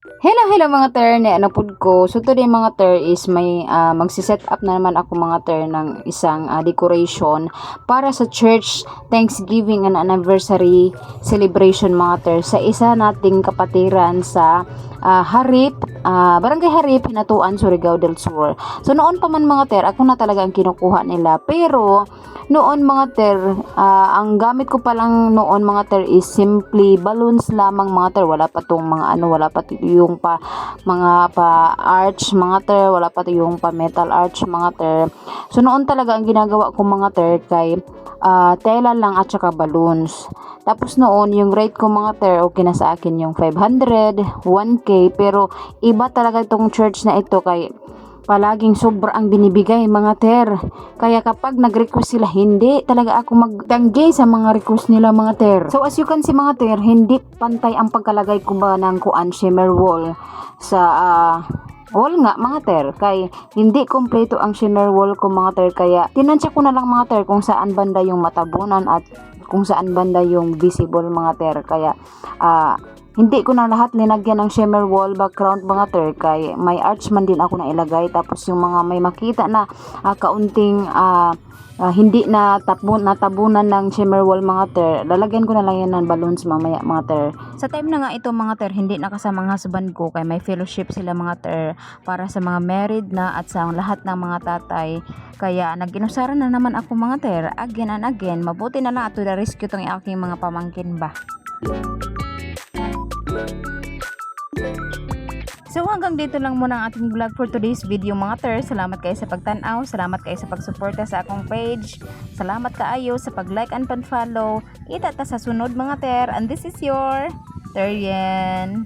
Hello mga ter, ni ano pud ko. So today mga ter is may magsi-set up na naman ako mga ter ng isang decoration para sa church Thanksgiving and anniversary celebration mga ter sa isa nating kapatiran sa Harip, Barangay Harip, Hinatuan, Surigao del Sur. So noon pa man mga ter, ako na talaga ang kinukuha nila. Pero noon mga ter, ang gamit ko pa lang noon mga ter is simply balloons lamang mga ter. Wala pa tong mga wala pa yung pa mga pa arch mga ter, wala pa yung pa metal arch mga ter. So noon talaga ang ginagawa ko mga ter kay tela lang at saka balloons. Tapos noon yung rate ko mga ter, okay na sa akin yung 500, 1K, pero iba talaga itong church na ito kay palaging sobra ang binibigay mga ter. Kaya kapag nag-request sila, hindi talaga ako magtanggi sa mga request nila mga ter. So as you can see mga ter, hindi pantay ang pagkalagay ko ba ng kuan shimmer wall sa wall nga mga ter, kay hindi kompleto ang shimmer wall ko mga ter, kaya tinansya ko na lang mga ter kung saan banda yung matabunan at kung saan banda yung visible mga ter. Kaya hindi ko na lahat linagyan ng shimmer wall background mga ter, kay may arch man din ako na ilagay. Tapos yung mga may makita na kaunting hindi na natabunan ng shimmer wall mga ter, lalagyan ko na lang yan ng balloons mamaya mga ter. Sa time na nga ito mga ter, hindi na kasama ang husband ko kay may fellowship sila mga ter para sa mga married na at sa lahat ng mga tatay. Kaya nag-inusaran na naman ako mga ter again and again. Mabuti na lang ato na rescue tong aking mga pamangkin ba. So hanggang dito lang muna ang ating vlog for today's video mga ter. Salamat kayo sa pagtanaw, salamat kayo sa pagsuporta sa akong page, salamat kaayo sa pag-like and pag-follow. Kita ta sa sunod mga ter, and this is your Terian.